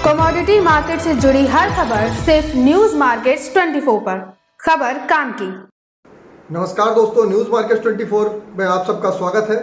Commodity market से जुड़ी हर खबर सिर्फ न्यूज मार्केट्स 24 पर। खबर काम की। नमस्कार दोस्तों, न्यूज मार्केट्स 24 में आप सबका स्वागत है।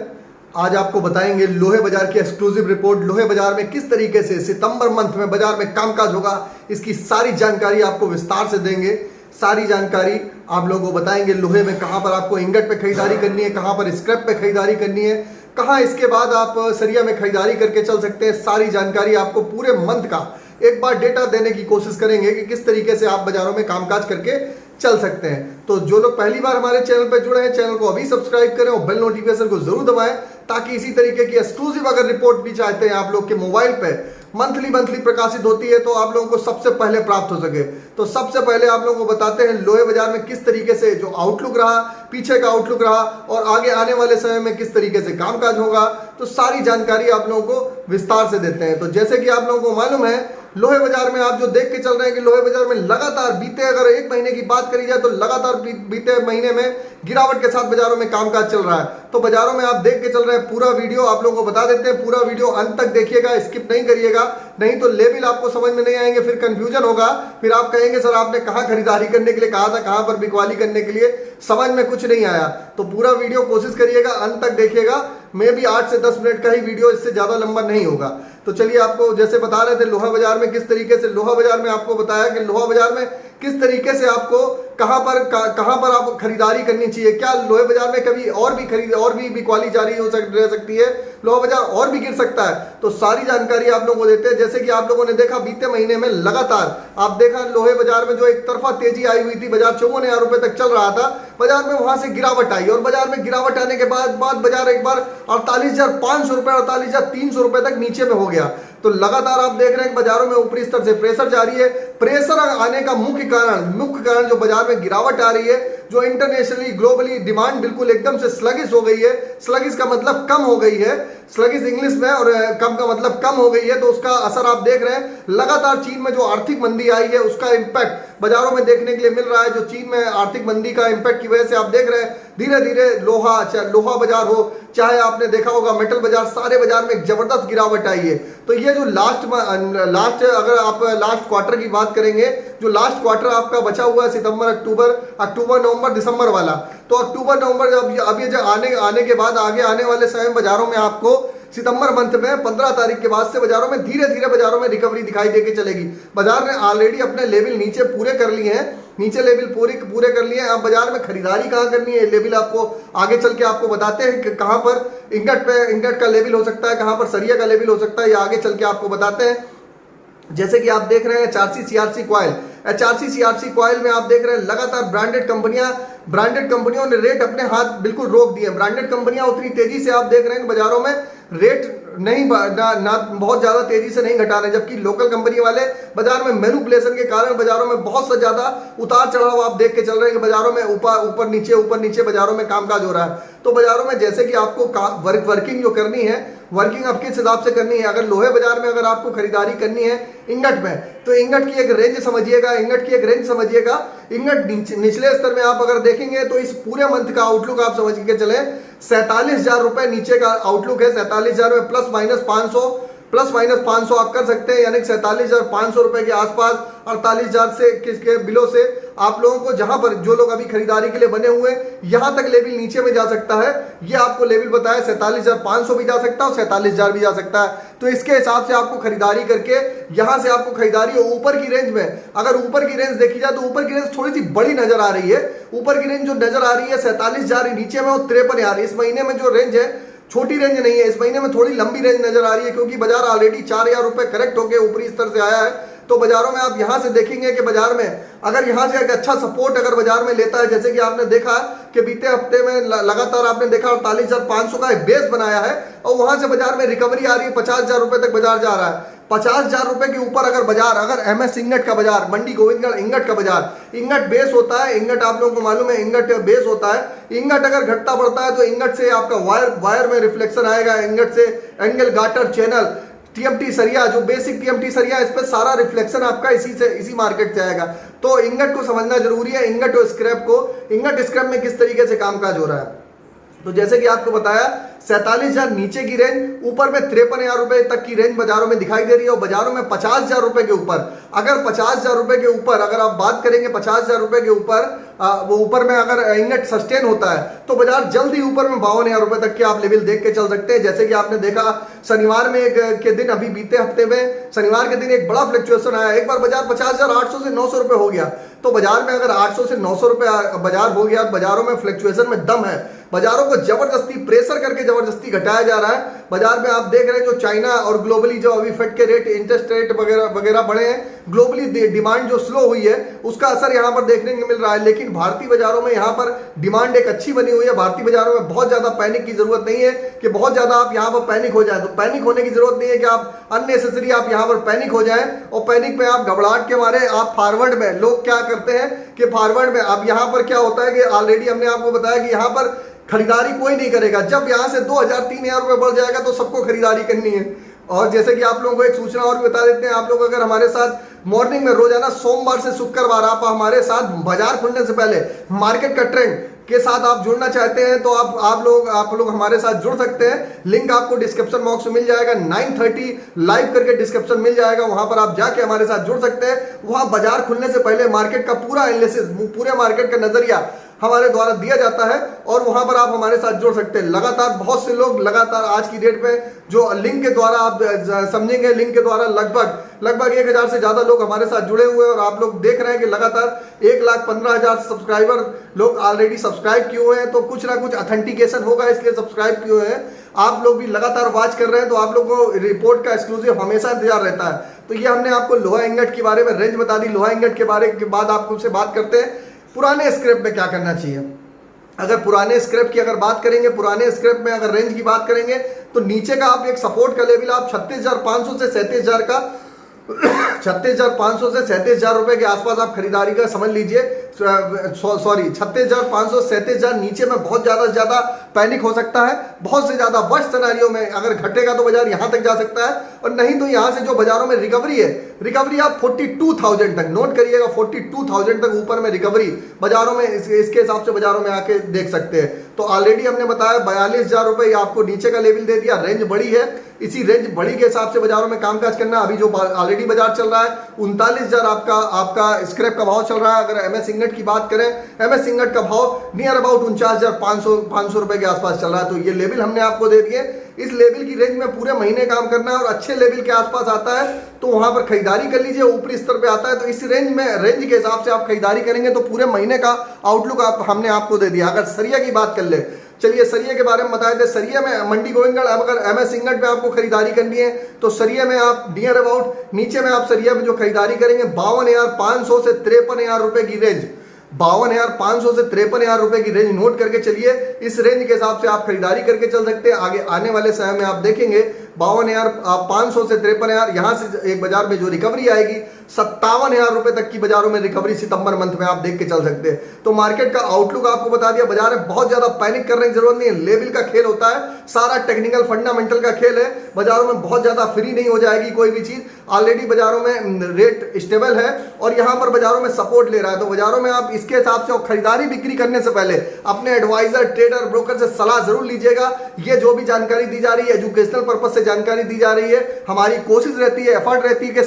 आज आपको बताएंगे लोहे बाजार की एक्सक्लूसिव रिपोर्ट। लोहे बाजार में किस तरीके से सितंबर मंथ में बाजार में कामकाज होगा, इसकी सारी जानकारी आपको विस्तार से देंगे। सारी जानकारी आप लोगों को बताएंगे। लोहे में कहां पर आपको इंगट पे खरीदारी करनी है, कहां पर स्क्रैप पे खरीदारी करनी है, कहां इसके बाद आप सरिया में खरीदारी करके चल सकते हैं। सारी जानकारी आपको पूरे मंथ का एक बार डेटा देने की कोशिश करेंगे कि किस तरीके से आप बाजारों में कामकाज करके चल सकते हैं। तो जो लोग पहली बार हमारे चैनल पर जुड़े हैं, चैनल को अभी सब्सक्राइब करें और बेल नोटिफिकेशन को जरूर दबाएं, ताकि इसी तरीके की एक्सक्लूसिव अगर रिपोर्ट भी चाहते हैं आप लोग के मोबाइल पे मंथली प्रकाशित होती है तो आप लोगों को सबसे पहले प्राप्त हो सके। तो सबसे पहले आप लोगों को बताते हैं लोहे बाजार में किस तरीके से जो आउटलुक रहा, पीछे का आउटलुक रहा और आगे आने वाले समय में किस तरीके से कामकाज होगा। तो सारी जानकारी आप लोगों को विस्तार से देते हैं। तो जैसे कि आप लोगों को मालूम है, लोहे बाजार में आप जो देख के चल रहे हैं कि लोहे बाजार में लगातार बीते अगर एक महीने की बात करी जाए तो लगातार बीते महीने में गिरावट के साथ बाजारों में कामकाज चल रहा है। तो बाजारों में आप देख के चल रहे हैं। पूरा वीडियो आप लोगों को बता देते हैं, पूरा वीडियो अंत तक देखिएगा, स्किप नहीं करिएगा, नहीं तो लेवल आपको समझ में नहीं आएंगे, फिर कंफ्यूजन होगा, फिर आप कहेंगे सर आपने कहां खरीदारी करने के लिए कहा था, कहां पर बिकवाली करने के लिए, समझ में कुछ नहीं आया। तो पूरा वीडियो कोशिश करिएगा, अंत तक देखिएगा। मैं भी 8 से 10 मिनट का ही वीडियो, इससे ज्यादा लंबा नहीं होगा। तो चलिए, आपको जैसे बता रहे थे लोहा बाजार में किस तरीके से, लोहा बाजार में आपको बताया कि लोहा बाजार में किस तरीके से आपको कहां पर आप खरीदारी करनी चाहिए। क्या लोहे बाजार में कभी और भी बिकवाली जारी रह सकती है, लोहा बाजार और भी गिर सकता है। तो सारी जानकारी आप लोगों को देते हैं। जैसे कि आप लोगों ने देखा बीते महीने में लगातार आप देखा लोहे बाजार में जो एक तरफा तेजी आई हुई थी, बाजार 54,000 रुपए तक चल रहा था, बाजार में वहां से गिरावट आई और बाजार में गिरावट आने के बाद बाजार एक बार 48,500 रुपए 48,300 रुपए तक नीचे में हो गया। तो लगातार आप देख रहे हैं बाजारों में ऊपरी स्तर से प्रेशर जारी है। प्रेशर आने का मुख्य कारण जो बाजार में गिरावट आ रही है, जो इंटरनेशनली ग्लोबली डिमांड बिल्कुल एकदम से स्लगिश हो गई है। स्लगिश का मतलब कम हो गई है, स्लगिश इंग्लिश में, और कम का मतलब कम हो गई है। तो उसका असर आप देख रहे हैं। लगातार चीन में जो आर्थिक मंदी आई है उसका इंपैक्ट बाजारों में देखने के लिए मिल रहा है। जो चीन में आर्थिक मंदी का इंपैक्ट की वजह से आप देख रहे हैं धीरे धीरे लोहा बाजार हो, चाहे आपने देखा होगा मेटल बाजार, सारे बाजार में एक जबरदस्त गिरावट आई है। तो ये जो लास्ट अगर आप लास्ट क्वार्टर की बात करेंगे, जो लास्ट क्वार्टर आपका बचा हुआ है सितंबर अक्टूबर नवंबर दिसंबर वाला, तो अक्टूबर नवंबर अब ये जो आने के बाद आगे आने वाले समय बाजारों में आपको सितंबर मंथ में 15 तारीख के बाद से बाजारों में धीरे धीरे बाजारों में रिकवरी दिखाई देके चलेगी। बाजार ने ऑलरेडी अपने लेवल नीचे पूरे कर लिए हैं, नीचे लेवल पूरे कर लिए हैं। अब बाजार में खरीदारी कहां करनी है, लेवल आपको आगे चल के आपको बताते हैं कि कहां पर इंगट का लेवल हो सकता है, कहां पर सरिया का लेवल हो सकता है, ये आगे चल के आपको बताते हैं। जैसे कि आप देख रहे हैं HRC CRC coil, HRC CRC coil में आप देख रहे हैं लगातार ब्रांडेड कंपनियों ने रेट अपने हाथ बिल्कुल रोक दिए। ब्रांडेड कंपनियां उतनी तेजी से आप देख रहे हैं बाजारों में रेट नहीं बहुत ज्यादा तेजी से नहीं घटा रहे, जबकि लोकल कंपनी वाले बाजार में मैनिपुलेशन के कारण बाजारों में बहुत सा ज्यादा उतार चढ़ाव आप देख के चल रहे हैं कि बाजारों में ऊपर नीचे बाजारों में कामकाज हो रहा है। तो बाजारों में जैसे कि आपको वर्किंग जो करनी है, वर्किंग आप किस हिसाब से करनी है। अगर लोहे बाजार में अगर आपको खरीदारी करनी है इंगट में, तो इंगट की एक रेंज समझिएगा। इंगट निचले स्तर में आप अगर देखेंगे तो इस पूरे मंथ का आउटलुक आप समझ के चले 47,000 रुपए नीचे का आउटलुक है। 47,000 में प्लस माइनस 500 आप कर सकते हैं, यानी 47,500 रुपए के आसपास, 48,000 से किसके बिलो से आप लोगों को, जहां पर जो लोग अभी खरीदारी के लिए बने हुए यहां तक लेवल नीचे में जा सकता है। ये आपको लेवल बताया 47,500 भी जा सकता है और 47,000 भी जा सकता है। तो इसके हिसाब से आपको खरीदारी करके यहां से आपको खरीदारी ऊपर की रेंज में, अगर ऊपर की रेंज देखी जाए तो ऊपर की रेंज थोड़ी सी बड़ी नजर आ रही है। ऊपर की रेंज जो नजर आ रही है 47,000, नीचे में वो 53,000। इस महीने में जो रेंज है छोटी रेंज नहीं है, इस महीने में थोड़ी लंबी रेंज नजर आ रही है, क्योंकि बाजार ऑलरेडी 4,000 रुपए करेक्ट होकर ऊपरी स्तर से आया है। तो बाजारों में आप यहां से देखेंगे कि बाजार में अगर यहां से एक अच्छा सपोर्ट अगर बाजार में लेता है, जैसे कि आपने देखा कि बीते हफ्ते में लगातार आपने देखा 48,500 का एक बेस बनाया है और वहां से बाजार में रिकवरी आ रही है, 50,000 रुपए तक बाजार जा रहा है। 50,000 रुपए के ऊपर अगर बाजार, अगर MS इंगट का बाजार, मंडी गोविंदगढ़ इंगट का बाजार, इंगट बेस होता है, इंगट आप लोगों को मालूम है इंगट बेस होता है। इंगट अगर घटता बढ़ता है तो इंगट से आपका वायर में रिफ्लेक्शन आएगा, इंगट से एंगल गाटर चैनल TMT सरिया, जो बेसिक TMT सरिया, इस पर सारा रिफ्लेक्शन आपका इसी मार्केट से आएगा। तो इंगट को समझना जरूरी है, इंगट और स्क्रैप में किस तरीके से कामकाज हो रहा है। तो जैसे कि आपको बताया 47,000 नीचे की रेंज, ऊपर में 53,000 रुपए तक की रेंज बाजारों में दिखाई दे रही है। और बाजारों में 50,000 रुपए के ऊपर, अगर 50,000 रुपए के ऊपर अगर आप बात करेंगे 50,000 रुपए के ऊपर वो ऊपर में अगर इंगट सस्टेन होता है तो बाजार जल्दी ऊपर में 52,000 रुपए तक के आप लेवल देख के चल सकते हैं। जैसे कि आपने देखा शनिवार में के दिन, अभी बीते हफ्ते में शनिवार के दिन एक बड़ा फ्लक्चुएशन आया, एक बार बाजार 50,800 से 900 रुपए हो गया। तो बाजार में अगर 800 से 900 रुपए बाजार हो गया, बाजारों में फ्लक्चुएशन में दम है, बाजारों को जबरदस्ती प्रेशर करके जबरदस्ती घटाया जा रहा है। बाजार में आप देख रहे हैं जो चाइना और ग्लोबली जो अभी फेड के रेट, इंटरेस्ट रेट वगैरह वगैरह बढ़े हैं, ग्लोबली डिमांड जो स्लो हुई है उसका असर यहां पर देखने को मिल रहा है। लेकिन भारतीय बाजारों में यहां पर डिमांड एक अच्छी बनी हुई है। भारतीय बाजारों में बहुत ज्यादा पैनिक की जरूरत नहीं है कि बहुत ज्यादा आप यहां पर पैनिक हो जाए। तो पैनिक होने की जरूरत नहीं है कि आप अननेसेसरी आप यहां पर पैनिक हो जाएं और पैनिक में आप घबराहट के मारे आप फॉरवर्ड में, लोग क्या करते हैं कि फॉरवर्ड में अब यहां पर क्या होता है कि ऑलरेडी हमने आपको बताया कि यहां पर खरीदारी कोई नहीं करेगा। जब यहां से 2,000-3,000 रुपए बढ़ जाएगा तो सबको खरीदारी करनी है। और जैसे कि आप लोगों को एक सूचना और भी बता देते हैं, आप लोग अगर हमारे साथ मॉर्निंग में रोजाना सोमवार से शुक्रवार आप हमारे साथ बाजार खुलने से पहले मार्केट का ट्रेंड के साथ आप जुड़ना चाहते हैं तो आप लोग हमारे साथ जुड़ सकते हैं। लिंक आपको डिस्क्रिप्शन बॉक्स में मिल जाएगा, 9:30 लाइव करके डिस्क्रिप्शन मिल जाएगा, वहां पर आप जाके हमारे साथ जुड़ सकते हैं। वहां बाजार खुलने से पहले मार्केट का पूरा एनालिसिस, पूरे मार्केट का नजरिया हमारे द्वारा दिया जाता है और वहां पर आप हमारे साथ जुड़ सकते हैं। लगातार बहुत से लोग लगातार आज की डेट में जो लिंक के द्वारा आप समझेंगे, लिंक के द्वारा लगभग 1,000 से ज्यादा लोग हमारे साथ जुड़े हुए हैं। और आप लोग देख रहे हैं कि लगातार 1,15,000 सब्सक्राइबर लोग ऑलरेडी सब्सक्राइब किए हुए हैं। तो कुछ ना कुछ ऑथेंटिकेशन होगा, इसलिए सब्सक्राइब किए हुए हैं। आप लोग भी लगातार वॉच कर रहे हैं तो आप लोग को रिपोर्ट का एक्सक्लूसिव हमेशा इंतजार रहता है। तो ये हमने आपको लोहा इंगट के बारे में रेंज बता दी। लोहा इंगट के बारे के बाद आपसे बात करते हैं पुराने स्क्रैप में क्या करना चाहिए। अगर पुराने स्क्रैप की अगर बात करेंगे, पुराने स्क्रैप में अगर रेंज की बात करेंगे तो नीचे का आप एक सपोर्ट का लेवल आप 36,500 से 37,000 का 36,500 से 37,000 रुपए के आसपास आप खरीदारी का समझ लीजिए। सॉरी 36,500 37,000 नीचे में बहुत ज्यादा पैनिक हो सकता है। बहुत से ज्यादा वर्स्ट सिनेरियो में अगर घटेगा तो बाजार यहां तक जा सकता है, और नहीं तो यहां से जो बाजारों में रिकवरी है, रिकवरी आप 42,000 तक नोट करिएगा, 42,000 तक ऊपर में रिकवरी बाजारों में इसके हिसाब से बाजारों में आके देख सकते हैं। तो ऑलरेडी हमने बताया 42,000 रुपए आपको नीचे का लेवल दे दिया, रेंज बड़ी है। इसी रेंज बड़ी के हिसाब से बाजारों में कामकाज करना। अभी जो ऑलरेडी बाजार चल रहा है 39,000 आपका स्क्रैप का भाव चल रहा है। अगर एमएस इंगट की बात करें, एमएस इंगट का भाव नियर अबाउट 49,500 रुपए के आसपास चल रहा है। तो ये लेवल हमने आपको दे दिए। इस लेवल की रेंज में पूरे महीने काम करना है और अच्छे लेवल के आसपास आता है तो वहां पर खरीदारी कर लीजिए। ऊपरी स्तर पे आता है तो इस रेंज में, रेंज के हिसाब से आप खरीदारी करेंगे तो पूरे महीने का आउटलुक हमने आपको दे दिया। अगर सरिया की बात कर ले, चलिए सरिया के बारे में बताए थे। सरिया में मंडी गोविंदगढ़, अगर एमएस इंगट में आपको खरीदारी करनी है तो सरिया में आप नियर अबाउट नीचे में आप सरिया में जो खरीदारी करेंगे 52,500 से 53,000 रुपए की रेंज, 52,500 से 53,000 रुपए की रेंज नोट करके चलिए। इस रेंज के हिसाब से आप खरीदारी करके चल सकते हैं। आगे आने वाले समय में आप देखेंगे 52,500 से 53,000, यहां से एक बाजार में जो रिकवरी आएगी 57,000 रुपए तक की बाजारों में रिकवरी सितंबर मंथ में आप देख के चल सकते हैं। तो मार्केट का आउटलुक आपको बता दिया। बाजार में बहुत ज्यादा पैनिक करने की जरूरत नहीं है, लेवल का खेल होता है, सारा टेक्निकल फंडामेंटल का खेल है। बाजारों में बहुत ज्यादा फ्री नहीं हो जाएगी कोई भी चीज। ऑलरेडी बाजारों में रेट स्टेबल है और यहां पर बाजारों में सपोर्ट ले रहा है। तो बाजारों में आप इसके हिसाब से खरीदारी बिक्री करने से पहले अपने एडवाइजर, ट्रेडर, ब्रोकर से सलाह जरूर लीजिएगा। ये जो भी जानकारी दी जा रही है एजुकेशनल पर्पज से जानकारी दी जा रही है। हमारी कोशिश रहती है, एफर्ट रहती है कि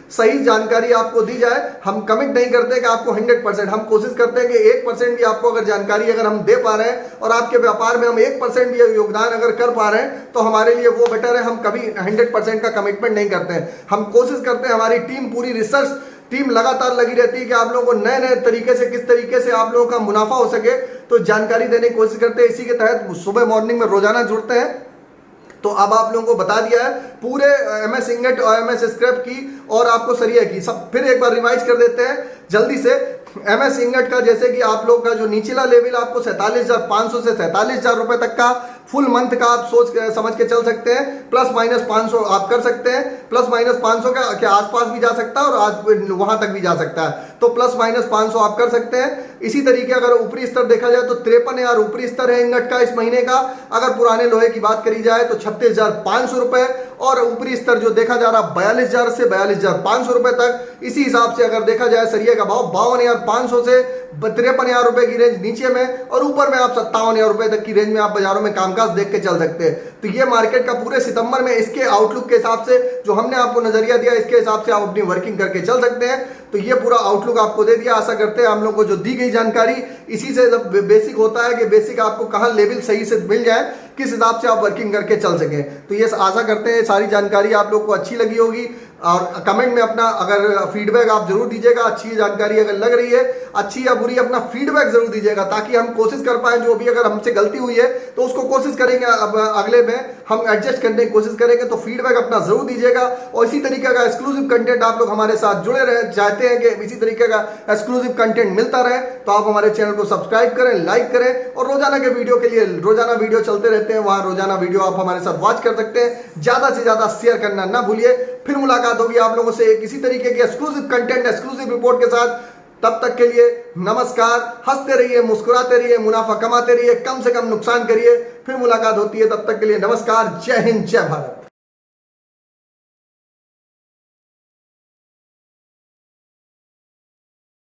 सही जानकारी आपको दी जाए। हम कमिट नहीं करते कि आपको 100%, हम कोशिश करते हैं कि 1% भी आपको अगर जानकारी अगर हम दे पा रहे हैं और आपके व्यापार में हम 1% भी योगदान अगर कर पा रहे हैं तो हमारे लिए वो बेटर है। हम कभी 100% का कमिटमेंट नहीं करते हैं। हम कोशिश करते हैं, हमारी टीम, पूरी रिसर्च टीम लगातार लगी रहती है कि आप लोगों को नए तरीके से, किस तरीके से आप लोगों का मुनाफा हो सके तो जानकारी देने की कोशिश करते हैं। इसी के तहत सुबह मॉर्निंग में रोजाना जुड़ते हैं। तो अब आप लोगों को बता दिया है पूरे एमएस इंगट और एमएस स्क्रैप की और आपको सरिया की, सब फिर एक बार रिवाइज कर देते हैं जल्दी से। एमएस इंगट का जैसे कि आप लोग का जो निचला लेवल आपको 47,500 से 47,000 रुपए तक का फुल मंथ का आप सोच समझ के चल सकते हैं। प्लस माइनस 500 आप कर सकते हैं, प्लस माइनस 500 के आसपास भी जा सकता है और आज वहां तक भी जा सकता है। तो प्लस माइनस 500 आप कर सकते हैं। इसी तरीके अगर ऊपरी स्तर देखा जाए तो 53,000 ऊपरी स्तर है इंगट का इस महीने का। अगर पुराने लोहे की बात करी जाए तो 36,500 रुपए, और ऊपरी स्तर जो देखा जा रहा 42,000 से 42,500 रुपए तक। इसी हिसाब से अगर देखा जाए सरिया का भाव 52,500 से 53,000 रुपए की रेंज नीचे में, और ऊपर में आप 57,000 रुपए तक की रेंज में आप बाजारों में कामकाज देख के चल सकते हैं। तो ये मार्केट का पूरे सितंबर में इसके आउटलुक के हिसाब से जो हमने आपको नजरिया दिया, इसके हिसाब से आप अपनी वर्किंग करके चल सकते हैं। तो ये पूरा आउटलुक आपको दे दिया। आशा करते हैं हम लोग को जो दी गई जानकारी, इसी से जब बेसिक होता है कि बेसिक आपको कहाँ लेवल सही से मिल जाए, किस हिसाब से आप वर्किंग करके चल सकें। तो ये आशा करते हैं सारी जानकारी आप लोग को अच्छी लगी होगी, और कमेंट में अपना अगर फीडबैक आप जरूर दीजिएगा। अच्छी जानकारी अगर लग रही है, अच्छी या बुरी, अपना फीडबैक जरूर दीजिएगा, ताकि हम कोशिश कर पाए, जो भी अगर हमसे गलती हुई है तो उसको कोशिश करेंगे अब अगले में हम एडजस्ट करने की कोशिश करेंगे। तो फीडबैक अपना जरूर दीजिएगा। और इसी तरीके का एक्सक्लूसिव कंटेंट आप लोग हमारे साथ जुड़े रहे, चाहते हैं कि इसी तरीके का एक्सक्लूसिव कंटेंट मिलता रहे, तो आप हमारे चैनल को सब्सक्राइब करें, लाइक करें, और रोजाना के वीडियो के लिए रोजाना वीडियो चलते रहते हैं, वहां रोजाना वीडियो आप हमारे साथ वॉच कर सकते हैं। ज्यादा से ज्यादा शेयर करना ना भूलिए। फिर मुलाकात होगी आप लोगों से किसी तरीके के एक्सक्लूसिव कंटेंट, एक्सक्लूसिव रिपोर्ट के साथ। तब तक के लिए नमस्कार। हंसते रहिए, मुस्कुराते रहिए, मुनाफा कमाते रहिए, कम से कम नुकसान करिए। फिर मुलाकात होती है, तब तक के लिए नमस्कार। जय हिंद, जय भारत।